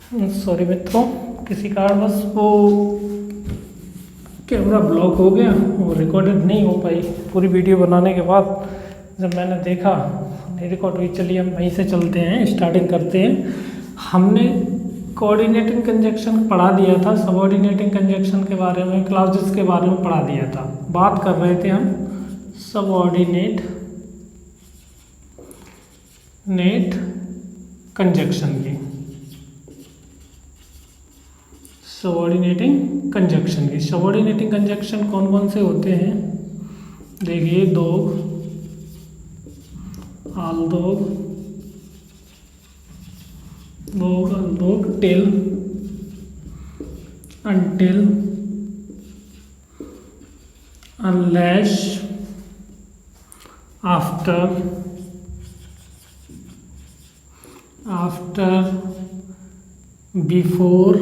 Sorry मित्रों, किसी कारणवश वो कैमरा ब्लॉक हो गया और रिकॉर्डेड नहीं हो पाई। पूरी वीडियो बनाने के बाद जब मैंने देखा नहीं रिकॉर्ड हुई। चलिए हम वहीं से चलते हैं, स्टार्टिंग करते हैं। हमने कोऑर्डिनेटिंग कंजक्शन पढ़ा दिया था, सबऑर्डिनेटिंग कंजक्शन के बारे में, क्लॉजेस के बारे में पढ़ा दिया था। बात कर रहे थे हम सबऑर्डिनेट कंजक्शन की, सबऑर्डिनेटिंग कंजक्शन की। सबऑर्डिनेटिंग कंजक्शन कौन कौन से होते हैं देखिए, though, although, though, although, till, until, unless, after, before,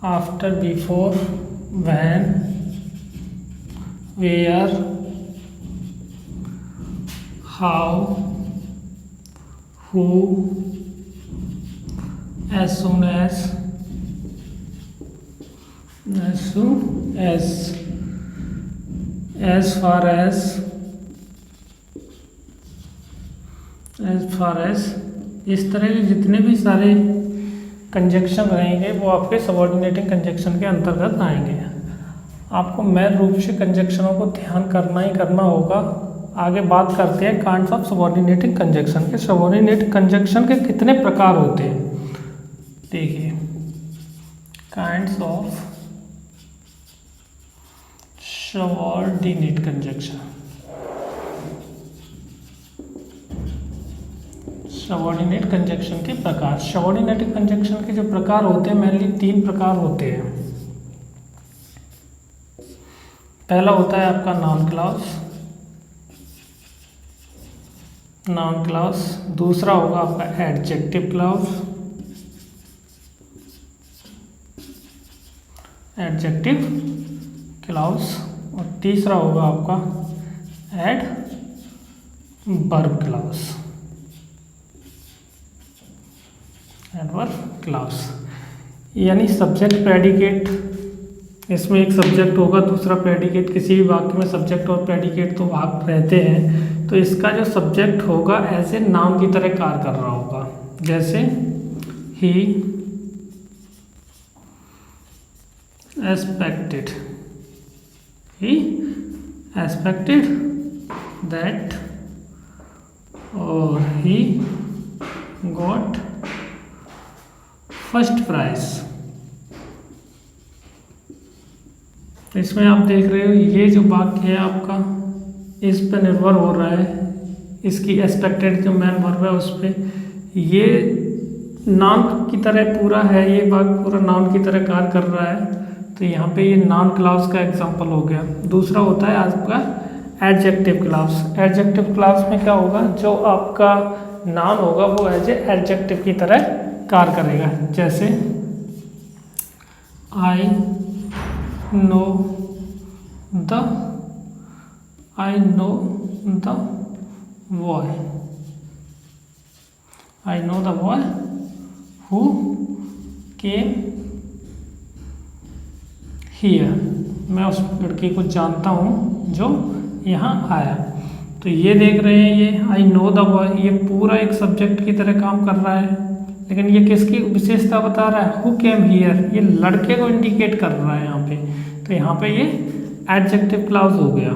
after, before, when, where, how, who, as soon as, as far as, इस तरह के जितने भी सारे कंजक्शन रहेंगे वो आपके सबऑर्डिनेटिंग कंजक्शन के अंतर्गत आएंगे। आपको मेन रूप से कंजक्शनों को ध्यान करना ही करना होगा। आगे बात करते हैं काइंड्स ऑफ सबऑर्डिनेटिंग कंजक्शन के। सबऑर्डिनेट कंजक्शन के कितने प्रकार होते हैं देखिए, kinds of subordinate conjunction. Subordinate conjunction के प्रकार। सबऑर्डिनेट कंजक्शन के जो प्रकार होते हैं मेनली 3 प्रकार होते हैं। पहला होता है आपका नाउन क्लॉज, दूसरा होगा आपका एडजेक्टिव क्लॉज, और तीसरा होगा आपका एडवर्ब क्लॉज। यानी सब्जेक्ट प्रेडिकेट, इसमें एक सब्जेक्ट होगा, दूसरा प्रेडिकेट। किसी भी वाक्य में सब्जेक्ट और प्रेडिकेट तो भाग रहते हैं, तो इसका जो सब्जेक्ट होगा ऐसे नाउन की तरह कार्य कर रहा होगा। जैसे ही एक्सपेक्टेड दैट, और ही गॉट फर्स्ट प्राइज। तो इसमें आप देख रहे हो ये जो वाक्य है आपका, इस पर निर्भर हो रहा है, इसकी एक्सपेक्टेड जो मेन वर्ब है उस पर। ये नाउन की तरह पूरा है, ये वाक्य पूरा नाउन की तरह कार्य कर रहा है, तो यहाँ पे ये नाउन क्लॉज का एग्जांपल हो गया। दूसरा होता है आपका एडजेक्टिव क्लॉज। एडजेक्टिव क्लॉज में क्या होगा, जो आपका नाउन होगा वो एज ए एडजेक्टिव की तरह कार्य करेगा। जैसे I know the boy who came here. मैं उस लड़के को जानता हूँ जो यहाँ आया। तो ये देख रहे हैं, ये आई नो द बॉय, ये पूरा एक सब्जेक्ट की तरह काम कर रहा है, लेकिन ये किसकी विशेषता बता रहा है, हु केम हियर, ये लड़के को इंडिकेट कर रहा है यहाँ पे। तो यहाँ पे ये एडजेक्टिव क्लॉज हो गया।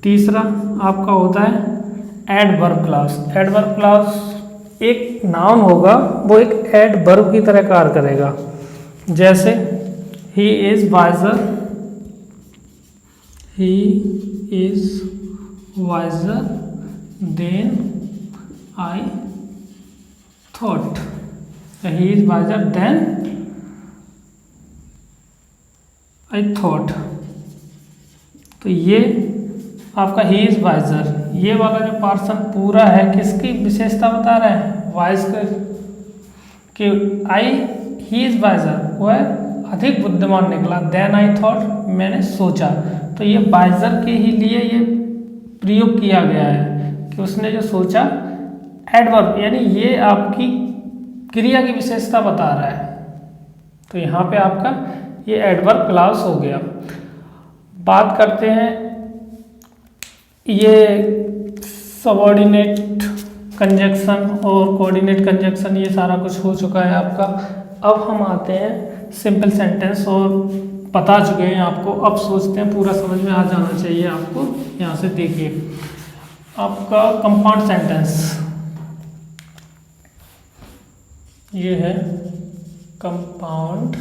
तीसरा आपका होता है एडवर्ब क्लॉज। एडवर्ब क्लॉज एक नाउन होगा, वो एक एडवर्ब की तरह कार्य करेगा। जैसे he is wiser than I thought. He is wiser than I thought. तो ये आपका ही इज वाइजर, ये वाला जो पार्सन पूरा है किसकी विशेषता बता रहा है, वाइज कि ही इज वाइजर, वह अधिक बुद्धिमान निकला। देन आई थॉट, मैंने सोचा। तो ये वाइजर के ही लिए ये प्रयोग किया गया है कि उसने जो सोचा। एडवर्ब यानी ये आपकी क्रिया की विशेषता बता रहा है। तो यहाँ पे आपका ये एडवर्ब क्लॉज हो गया। बात करते हैं ये सबऑर्डिनेट कंजक्शन और कोऑर्डिनेट कंजक्शन, ये सारा कुछ हो चुका है आपका। अब हम आते हैं सिंपल सेंटेंस, और बता चुके हैं आपको, अब सोचते हैं पूरा समझ में आ जाना चाहिए आपको। यहाँ से देखिए आपका कंपाउंड सेंटेंस, ये है कंपाउंड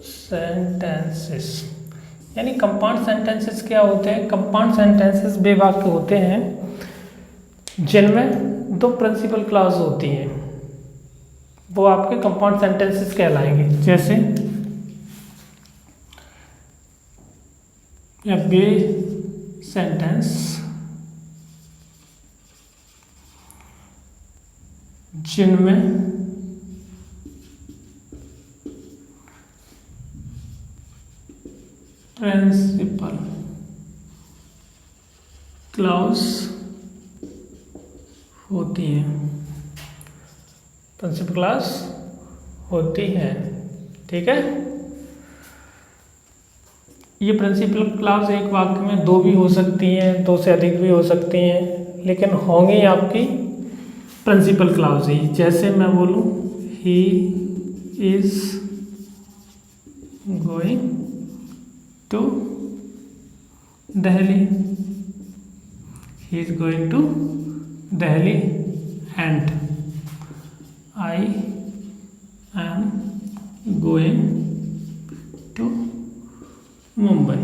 सेंटेंसेस। यानी कंपाउंड सेंटेंसेस क्या होते हैं? कंपाउंड सेंटेंसेस वे वाक्य होते हैं जिनमें दो प्रिंसिपल क्लॉज होती हैं, वो आपके कंपाउंड सेंटेंसेस कहलाएंगे। जैसे वे सेंटेंस जिनमें प्रिंसिपल क्लॉज होती है, प्रिंसिपल क्लॉज होती है। ठीक है, ये प्रिंसिपल क्लॉज एक वाक्य में दो भी हो सकती हैं, दो से अधिक भी हो सकती हैं, लेकिन होंगी आपकी प्रिंसिपल क्लॉज ही। जैसे मैं बोलूँ he is going to Delhi, he is going to Delhi and I am going to Mumbai.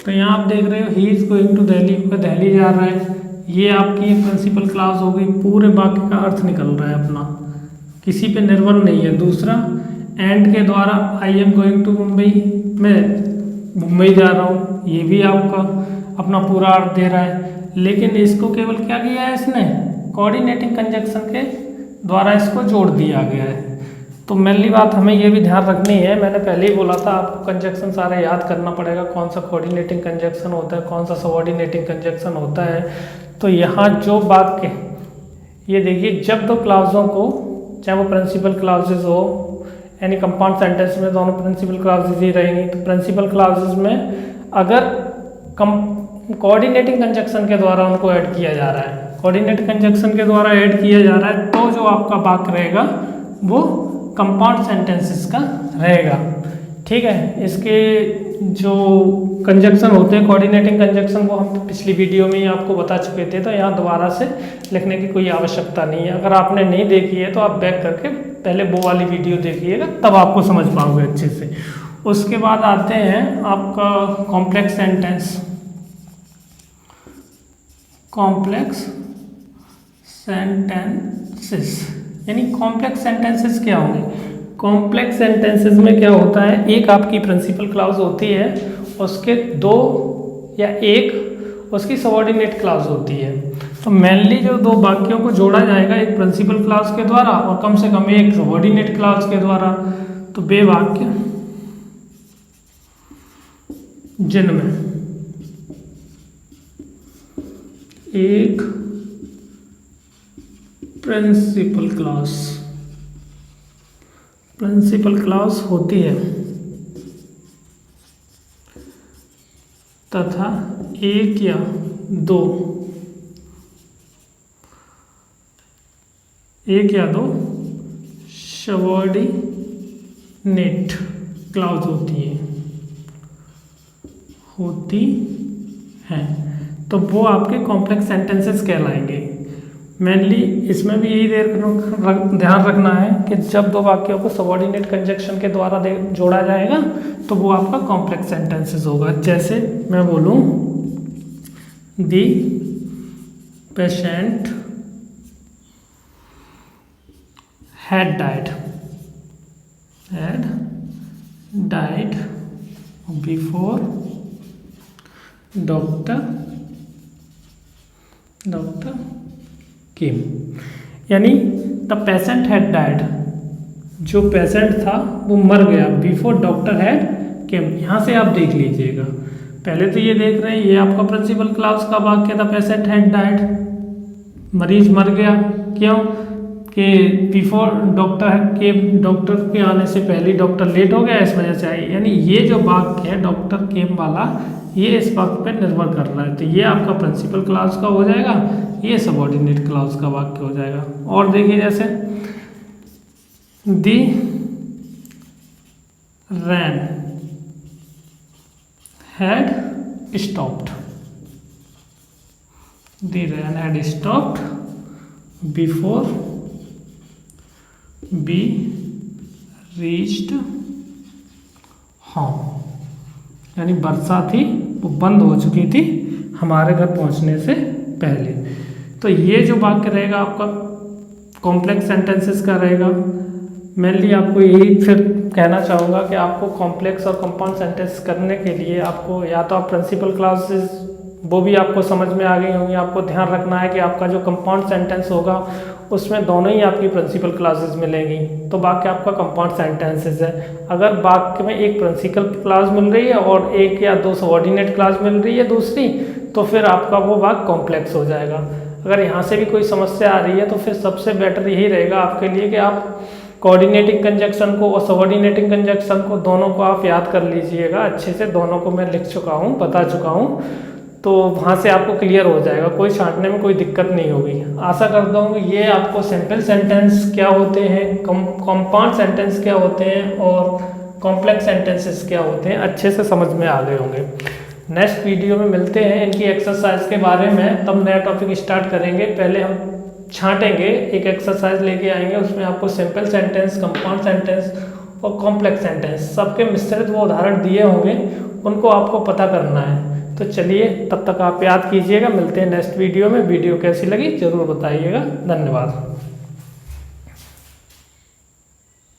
तो यहाँ आप देख रहे हो he is going to Delhi, Delhi जा रहा है, ये आपकी एक प्रिंसिपल क्लॉज हो गई। पूरे वाक्य का अर्थ निकल रहा है अपना, किसी पे निर्भर नहीं है। दूसरा, एंड के द्वारा I am going to Mumbai, मैं मुंबई जा रहा हूँ, ये भी आपका अपना पूरा अर्थ दे रहा है। लेकिन इसको केवल क्या किया है इसने? कोऑर्डिनेटिंग कंजक्शन के द्वारा इसको जोड़ दिया गया है। तो मेनली बात हमें ये भी ध्यान रखनी है, मैंने पहले ही बोला था आपको कंजक्शन सारे याद करना पड़ेगा, कौन सा कोऑर्डिनेटिंग कंजक्शन होता है, कौन सा सबऑर्डिनेटिंग कंजक्शन होता है। तो यहाँ जो वाक्य, ये देखिए, जब दो क्लॉजों को, चाहे वो प्रिंसिपल क्लॉजेज हो, यानी कंपाउंड सेंटेंस में दोनों प्रिंसिपल क्लॉजेज ही रहेंगी, तो प्रिंसिपल क्लॉजेज में अगर कोऑर्डिनेटिंग कंजक्शन के द्वारा उनको ऐड किया जा रहा है, कोऑर्डिनेट कंजक्शन के द्वारा ऐड किया जा रहा है, तो जो आपका वाक्य रहेगा वो कंपाउंड सेंटेंसेस का रहेगा। ठीक है, इसके जो कंजक्शन होते हैं कोऑर्डिनेटिंग कंजक्शन, वो हम पिछली वीडियो में ही आपको बता चुके थे, तो यहाँ दोबारा से लिखने की कोई आवश्यकता नहीं है। अगर आपने नहीं देखी है तो आप बैक करके पहले वो वाली वीडियो देखिएगा, तब आपको समझ पाओगे अच्छे से। उसके बाद आते हैं आपका कॉम्प्लेक्स सेंटेंस। कॉम्प्लेक्स सेंटेंसेस, यानी कॉम्प्लेक्स सेंटेंसेस क्या होंगे? कॉम्प्लेक्स सेंटेंसेस में क्या होता है, एक आपकी प्रिंसिपल क्लॉज होती है, उसके दो या एक उसकी सबऑर्डिनेट क्लॉज होती है। तो मेनली जो दो वाक्यों को जोड़ा जाएगा, एक प्रिंसिपल क्लॉज के द्वारा और कम से कम एक सबऑर्डिनेट क्लॉज के द्वारा। तो वे वाक्य जिनमें एक प्रिंसिपल क्लॉज होती है तथा एक या दो सबऑर्डिनेट क्लॉज होती हैं, तो वो आपके कॉम्प्लेक्स सेंटेंसेस कहलाएंगे। मेनली इसमें भी यही ध्यान रखना है कि जब दो वाक्यों को सबऑर्डिनेट कंजक्शन के द्वारा जोड़ा जाएगा तो वो आपका कॉम्प्लेक्स सेंटेंसेस होगा। जैसे मैं बोलूँ the patient had died before doctor came, यानी द पेशेंट हैड डाइड, जो पेशेंट था वो मर गया, बिफोर डॉक्टर हैड केम। यहाँ से आप देख लीजिएगा, पहले तो ये देख रहे हैं ये आपका प्रिंसिपल क्लॉज का वाक्य था, पेशेंट हैड डाइड, मरीज मर गया, क्यों कि डॉक्टर के आने से पहले डॉक्टर लेट हो गया, इस वजह से आई। यानी ये जो वाक्य है डॉक्टर केम वाला, ये इस वाक्य पर निर्भर कर रहा है। तो ये आपका प्रिंसिपल क्लॉज का हो जाएगा, ये सबऑर्डिनेट क्लॉज का वाक्य हो जाएगा। और देखिए जैसे the rain had stopped, the rain had stopped before we reached home. यानी वर्षा थी वो बंद हो चुकी थी हमारे घर पहुंचने से पहले। तो ये जो वाक्य रहेगा आपका कॉम्प्लेक्स सेंटेंसेस का रहेगा। मेनली आपको यही फिर कहना चाहूँगा कि आपको कॉम्प्लेक्स और कंपाउंड सेंटेंस करने के लिए आपको या तो आप प्रिंसिपल क्लॉजेस वो भी आपको समझ में आ गई होंगी। आपको ध्यान रखना है कि आपका जो कंपाउंड सेंटेंस होगा उसमें दोनों ही आपकी प्रिंसिपल क्लॉजेस मिलेंगी, तो वाक्य आपका कंपाउंड सेंटेंसेस है। अगर वाक्य में एक प्रिंसिपल क्लॉज मिल रही है और एक या दो सबऑर्डिनेट क्लॉज मिल रही है दूसरी, तो फिर आपका वो वाक्य कॉम्प्लेक्स हो जाएगा। अगर यहाँ से भी कोई समस्या आ रही है तो फिर सबसे बेटर यही रहेगा आपके लिए कि आप कोऑर्डिनेटिंग कंजक्शन को और सबऑर्डिनेटिंग कंजक्शन को दोनों को आप याद कर लीजिएगा अच्छे से। दोनों को मैं लिख चुका हूँ, बता चुका हूँ, तो वहाँ से आपको क्लियर हो जाएगा, कोई छांटने में कोई दिक्कत नहीं होगी। आशा करता हूँ ये आपको सिंपल सेंटेंस क्या होते हैं, कंपाउंड सेंटेंस क्या होते हैं और कॉम्प्लेक्स सेंटेंसेस क्या होते हैं अच्छे से समझ में आ गए होंगे। नेक्स्ट वीडियो में मिलते हैं इनकी एक्सरसाइज के बारे में, तब नया टॉपिक स्टार्ट करेंगे। पहले हम छांटेंगे, एक एक्सरसाइज लेके आएंगे, उसमें आपको सिंपल सेंटेंस, कंपाउंड सेंटेंस और कॉम्प्लेक्स सेंटेंस सबके मिश्रित वो उदाहरण दिए होंगे, उनको आपको पता करना है। तो चलिए तब तक आप याद कीजिएगा, मिलते हैं नेक्स्ट वीडियो में। वीडियो कैसी लगी जरूर बताइएगा। धन्यवाद।